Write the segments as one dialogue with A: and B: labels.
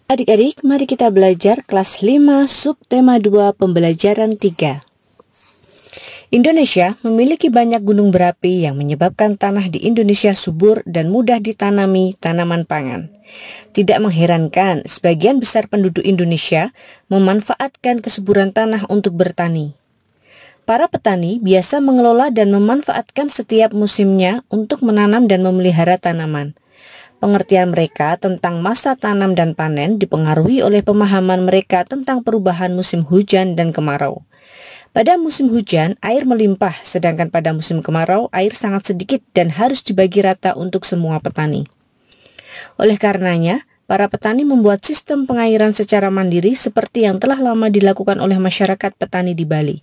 A: Adik-adik, mari kita belajar kelas 5 subtema 2 pembelajaran 3. Indonesia memiliki banyak gunung berapi yang menyebabkan tanah di Indonesia subur dan mudah ditanami tanaman pangan. Tidak mengherankan, sebagian besar penduduk Indonesia memanfaatkan kesuburan tanah untuk bertani. Para petani biasa mengelola dan memanfaatkan setiap musimnya untuk menanam dan memelihara tanaman. Pengertian mereka tentang masa tanam dan panen dipengaruhi oleh pemahaman mereka tentang perubahan musim hujan dan kemarau. Pada musim hujan, air melimpah, sedangkan pada musim kemarau, air sangat sedikit dan harus dibagi rata untuk semua petani. Oleh karenanya, para petani membuat sistem pengairan secara mandiri seperti yang telah lama dilakukan oleh masyarakat petani di Bali.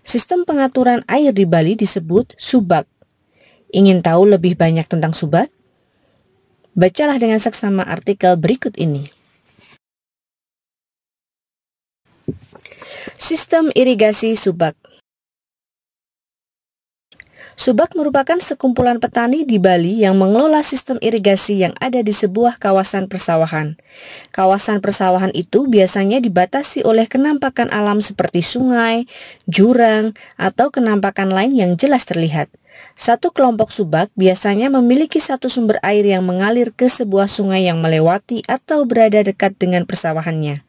A: Sistem pengaturan air di Bali disebut subak. Ingin tahu lebih banyak tentang subak? Bacalah dengan seksama artikel berikut ini. Sistem irigasi subak. Subak merupakan sekumpulan petani di Bali yang mengelola sistem irigasi yang ada di sebuah kawasan persawahan. Kawasan persawahan itu biasanya dibatasi oleh kenampakan alam seperti sungai, jurang, atau kenampakan lain yang jelas terlihat. Satu kelompok subak biasanya memiliki satu sumber air yang mengalir ke sebuah sungai yang melewati atau berada dekat dengan persawahannya.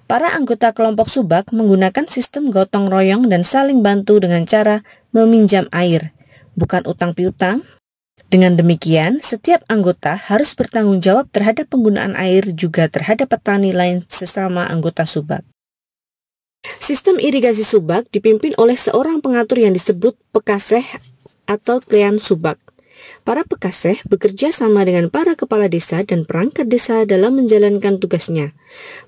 A: Para anggota kelompok subak menggunakan sistem gotong royong dan saling bantu dengan cara meminjam air, bukan utang piutang. Dengan demikian, setiap anggota harus bertanggung jawab terhadap penggunaan air juga terhadap petani lain sesama anggota subak. Sistem irigasi subak dipimpin oleh seorang pengatur yang disebut pekaseh atau klian subak. Para pekaseh bekerja sama dengan para kepala desa dan perangkat desa dalam menjalankan tugasnya.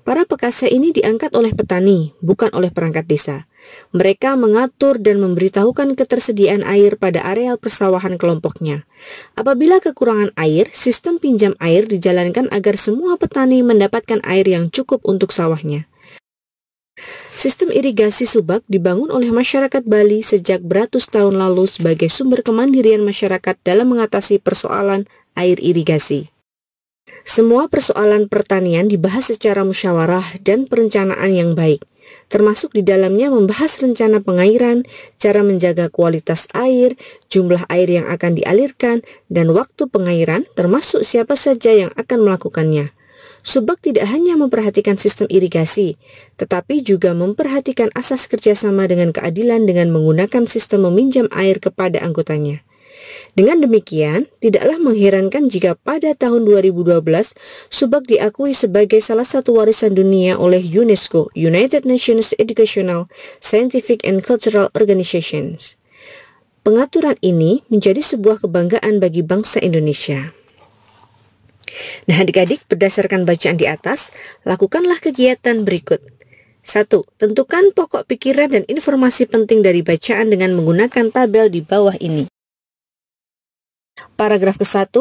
A: Para pekaseh ini diangkat oleh petani, bukan oleh perangkat desa. Mereka mengatur dan memberitahukan ketersediaan air pada areal persawahan kelompoknya. Apabila kekurangan air, sistem pinjam air dijalankan agar semua petani mendapatkan air yang cukup untuk sawahnya. Sistem irigasi subak dibangun oleh masyarakat Bali sejak beratus tahun lalu sebagai sumber kemandirian masyarakat dalam mengatasi persoalan air irigasi. Semua persoalan pertanian dibahas secara musyawarah dan perencanaan yang baik, termasuk di dalamnya membahas rencana pengairan, cara menjaga kualitas air, jumlah air yang akan dialirkan, dan waktu pengairan, termasuk siapa saja yang akan melakukannya. Subak tidak hanya memperhatikan sistem irigasi, tetapi juga memperhatikan asas kerjasama dengan keadilan dengan menggunakan sistem meminjam air kepada anggotanya. Dengan demikian, tidaklah mengherankan jika pada tahun 2012, subak diakui sebagai salah satu warisan dunia oleh UNESCO, United Nations Educational, Scientific and Cultural Organizations. Pengaturan ini menjadi sebuah kebanggaan bagi bangsa Indonesia. Nah, adik-adik, berdasarkan bacaan di atas, lakukanlah kegiatan berikut. 1. Tentukan pokok pikiran dan informasi penting dari bacaan dengan menggunakan tabel di bawah ini. Paragraf ke-1,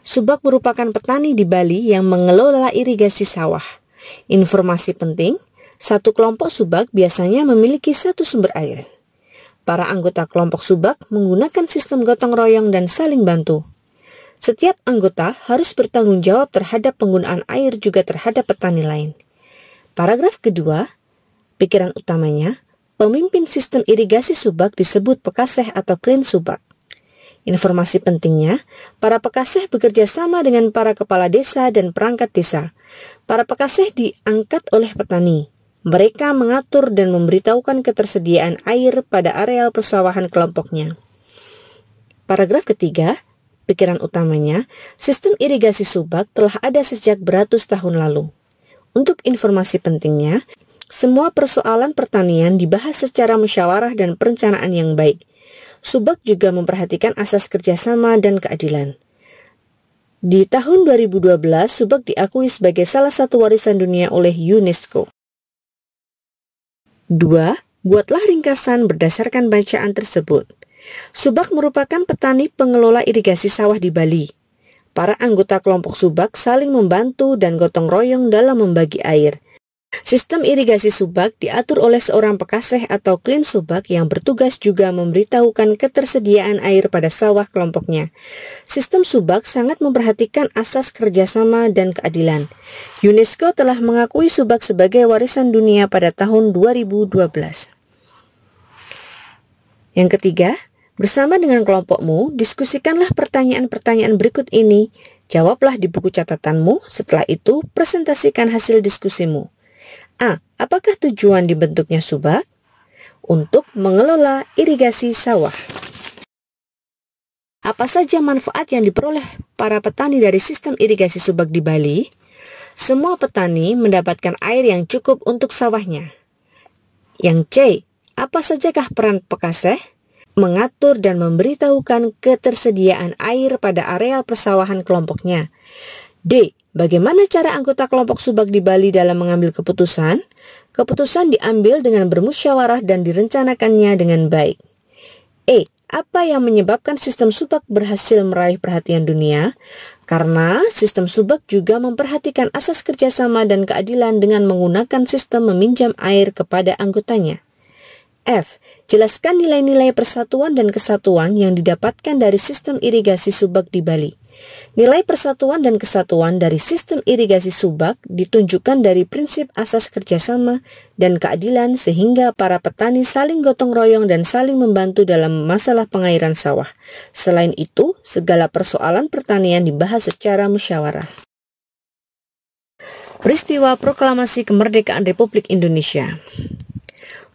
A: subak merupakan petani di Bali yang mengelola irigasi sawah. Informasi penting, satu kelompok subak biasanya memiliki satu sumber air. Para anggota kelompok subak menggunakan sistem gotong royong dan saling bantu. Setiap anggota harus bertanggung jawab terhadap penggunaan air juga terhadap petani lain. Paragraf kedua, pikiran utamanya, pemimpin sistem irigasi subak disebut pekaseh atau klin subak. Informasi pentingnya, para pekaseh bekerja sama dengan para kepala desa dan perangkat desa. Para pekaseh diangkat oleh petani. Mereka mengatur dan memberitahukan ketersediaan air pada areal persawahan kelompoknya. Paragraf ketiga, pikiran utamanya, sistem irigasi subak telah ada sejak beratus tahun lalu. Untuk informasi pentingnya, semua persoalan pertanian dibahas secara musyawarah dan perencanaan yang baik. Subak juga memperhatikan asas kerjasama dan keadilan. Di tahun 2012, subak diakui sebagai salah satu warisan dunia oleh UNESCO. 2. Buatlah ringkasan berdasarkan bacaan tersebut. Subak merupakan petani pengelola irigasi sawah di Bali. Para anggota kelompok subak saling membantu dan gotong royong dalam membagi air. Sistem irigasi subak diatur oleh seorang pekaseh atau klin subak yang bertugas juga memberitahukan ketersediaan air pada sawah kelompoknya. Sistem subak sangat memperhatikan asas kerjasama dan keadilan. UNESCO telah mengakui subak sebagai warisan dunia pada tahun 2012. Yang ketiga, bersama dengan kelompokmu, diskusikanlah pertanyaan-pertanyaan berikut ini. Jawablah di buku catatanmu, setelah itu presentasikan hasil diskusimu. A. Apakah tujuan dibentuknya subak? Untuk mengelola irigasi sawah. Apa saja manfaat yang diperoleh para petani dari sistem irigasi subak di Bali? Semua petani mendapatkan air yang cukup untuk sawahnya. Yang C. Apa sajakah peran pekaseh? Mengatur dan memberitahukan ketersediaan air pada areal persawahan kelompoknya. D. Bagaimana cara anggota kelompok subak di Bali dalam mengambil keputusan? Keputusan diambil dengan bermusyawarah dan direncanakannya dengan baik. E. Apa yang menyebabkan sistem subak berhasil meraih perhatian dunia? Karena sistem subak juga memperhatikan asas kerjasama dan keadilan dengan menggunakan sistem meminjam air kepada anggotanya. F. Jelaskan nilai-nilai persatuan dan kesatuan yang didapatkan dari sistem irigasi subak di Bali. Nilai persatuan dan kesatuan dari sistem irigasi subak ditunjukkan dari prinsip asas kerjasama dan keadilan sehingga para petani saling gotong royong dan saling membantu dalam masalah pengairan sawah. Selain itu, segala persoalan pertanian dibahas secara musyawarah. Peristiwa Proklamasi Kemerdekaan Republik Indonesia.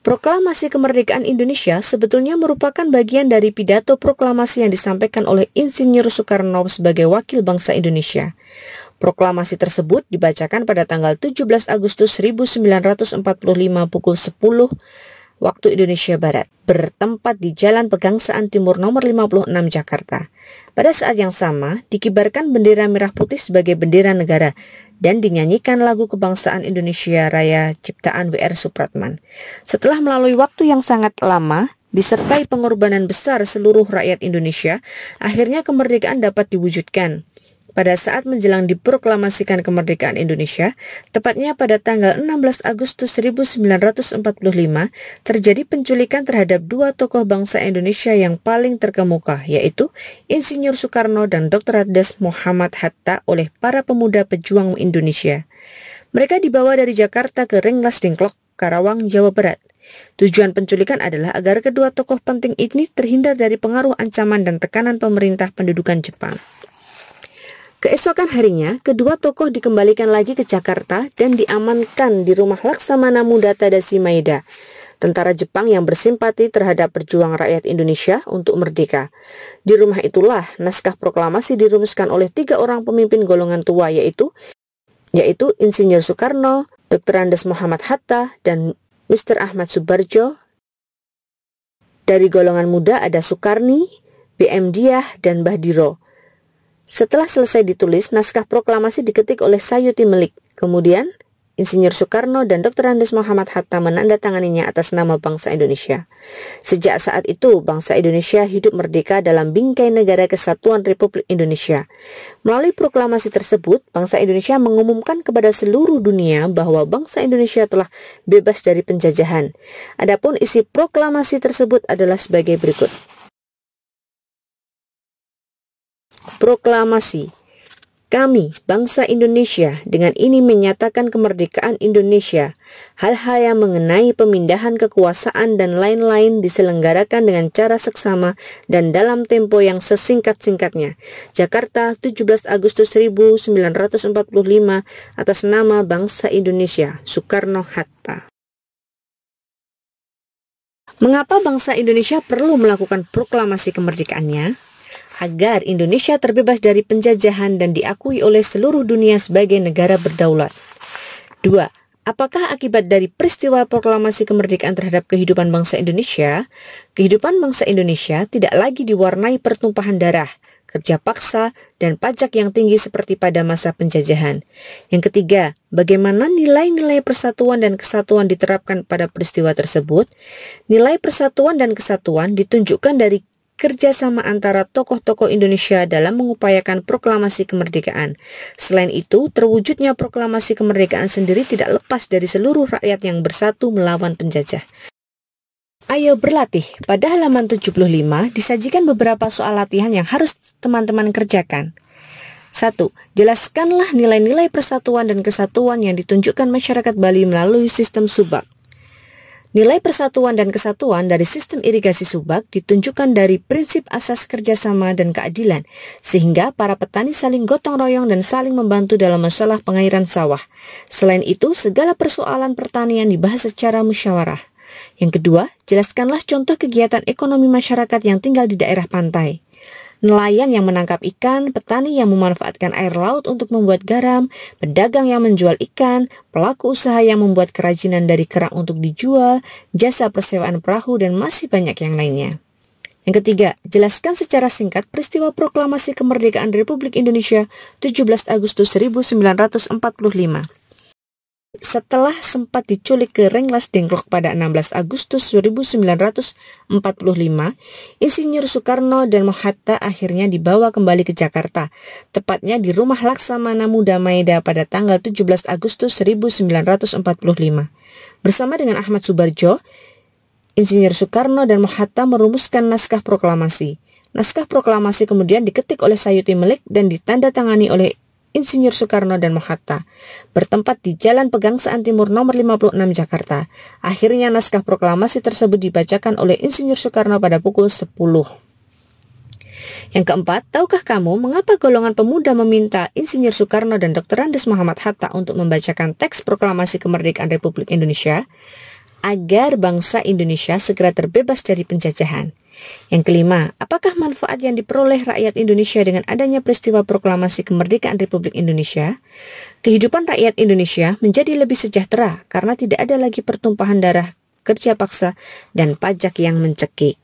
A: Proklamasi Kemerdekaan Indonesia sebetulnya merupakan bagian dari pidato proklamasi yang disampaikan oleh Insinyur Soekarno sebagai wakil bangsa Indonesia. Proklamasi tersebut dibacakan pada tanggal 17 Agustus 1945 pukul 10 waktu Indonesia Barat, bertempat di Jalan Pegangsaan Timur nomor 56 Jakarta. Pada saat yang sama, dikibarkan bendera merah putih sebagai bendera negara dan dinyanyikan lagu kebangsaan Indonesia Raya ciptaan W.R. Supratman. Setelah melalui waktu yang sangat lama, disertai pengorbanan besar seluruh rakyat Indonesia, akhirnya kemerdekaan dapat diwujudkan. Pada saat menjelang diproklamasikan kemerdekaan Indonesia, tepatnya pada tanggal 16 Agustus 1945, terjadi penculikan terhadap dua tokoh bangsa Indonesia yang paling terkemuka, yaitu Insinyur Soekarno dan Dr. Andes Muhammad Hatta oleh para pemuda pejuang Indonesia. Mereka dibawa dari Jakarta ke Rengas Dengklok, Karawang, Jawa Barat. Tujuan penculikan adalah agar kedua tokoh penting ini terhindar dari pengaruh ancaman dan tekanan pemerintah pendudukan Jepang. Keesokan harinya, kedua tokoh dikembalikan lagi ke Jakarta dan diamankan di rumah Laksamana Muda Tadashi Maeda, tentara Jepang yang bersimpati terhadap perjuangan rakyat Indonesia untuk merdeka. Di rumah itulah naskah proklamasi dirumuskan oleh 3 orang pemimpin golongan tua yaitu Insinyur Soekarno, Dr. Andes Muhammad Hatta, dan Mr. Ahmad Subarjo. Dari golongan muda ada Soekarni, B.M. Diah, dan Bahdiro. Setelah selesai ditulis, naskah proklamasi diketik oleh Sayuti Melik. Kemudian, Insinyur Soekarno dan Dr. Andes Muhammad Hatta menandatanganinya atas nama bangsa Indonesia. Sejak saat itu, bangsa Indonesia hidup merdeka dalam bingkai negara kesatuan Republik Indonesia. Melalui proklamasi tersebut, bangsa Indonesia mengumumkan kepada seluruh dunia bahwa bangsa Indonesia telah bebas dari penjajahan. Adapun isi proklamasi tersebut adalah sebagai berikut. Proklamasi. Kami, bangsa Indonesia, dengan ini menyatakan kemerdekaan Indonesia. Hal-hal yang mengenai pemindahan kekuasaan dan lain-lain diselenggarakan dengan cara seksama dan dalam tempo yang sesingkat-singkatnya. Jakarta, 17 Agustus 1945, atas nama bangsa Indonesia, Soekarno-Hatta. Mengapa bangsa Indonesia perlu melakukan proklamasi kemerdekaannya? Agar Indonesia terbebas dari penjajahan dan diakui oleh seluruh dunia sebagai negara berdaulat. 2. Apakah akibat dari peristiwa proklamasi kemerdekaan terhadap kehidupan bangsa Indonesia? Kehidupan bangsa Indonesia tidak lagi diwarnai pertumpahan darah, kerja paksa, dan pajak yang tinggi seperti pada masa penjajahan. Yang ketiga, bagaimana nilai-nilai persatuan dan kesatuan diterapkan pada peristiwa tersebut? Nilai persatuan dan kesatuan ditunjukkan dari kerjasama antara tokoh-tokoh Indonesia dalam mengupayakan proklamasi kemerdekaan. Selain itu, terwujudnya proklamasi kemerdekaan sendiri tidak lepas dari seluruh rakyat yang bersatu melawan penjajah. Ayo berlatih. Pada halaman 75 disajikan beberapa soal latihan yang harus teman-teman kerjakan. 1. Jelaskanlah nilai-nilai persatuan dan kesatuan yang ditunjukkan masyarakat Bali melalui sistem Subak. Nilai persatuan dan kesatuan dari sistem irigasi Subak ditunjukkan dari prinsip asas kerjasama dan keadilan, sehingga para petani saling gotong royong dan saling membantu dalam masalah pengairan sawah. Selain itu, segala persoalan pertanian dibahas secara musyawarah. Yang kedua, jelaskanlah contoh kegiatan ekonomi masyarakat yang tinggal di daerah pantai. Nelayan yang menangkap ikan, petani yang memanfaatkan air laut untuk membuat garam, pedagang yang menjual ikan, pelaku usaha yang membuat kerajinan dari kerang untuk dijual, jasa persewaan perahu, dan masih banyak yang lainnya. Yang ketiga, jelaskan secara singkat peristiwa proklamasi kemerdekaan Republik Indonesia 17 Agustus 1945. Setelah sempat diculik ke Rengas Dengklok pada 16 Agustus 1945, Insinyur Soekarno dan Mohatta akhirnya dibawa kembali ke Jakarta, tepatnya di rumah Laksamana Muda Maeda pada tanggal 17 Agustus 1945. Bersama dengan Ahmad Subarjo, Insinyur Soekarno dan Mohatta merumuskan naskah proklamasi. Naskah proklamasi kemudian diketik oleh Sayuti Melik dan ditandatangani oleh Insinyur Soekarno dan Mohatta, bertempat di Jalan Pegangsaan Timur nomor 56 Jakarta. Akhirnya naskah proklamasi tersebut dibacakan oleh Insinyur Soekarno pada pukul 10. Yang keempat, tahukah kamu mengapa golongan pemuda meminta Insinyur Soekarno dan Dr. Andes Muhammad Hatta untuk membacakan teks proklamasi kemerdekaan Republik Indonesia? Agar bangsa Indonesia segera terbebas dari penjajahan. Yang kelima, apakah manfaat yang diperoleh rakyat Indonesia dengan adanya peristiwa proklamasi kemerdekaan Republik Indonesia? Kehidupan rakyat Indonesia menjadi lebih sejahtera karena tidak ada lagi pertumpahan darah, kerja paksa, dan pajak yang mencekik.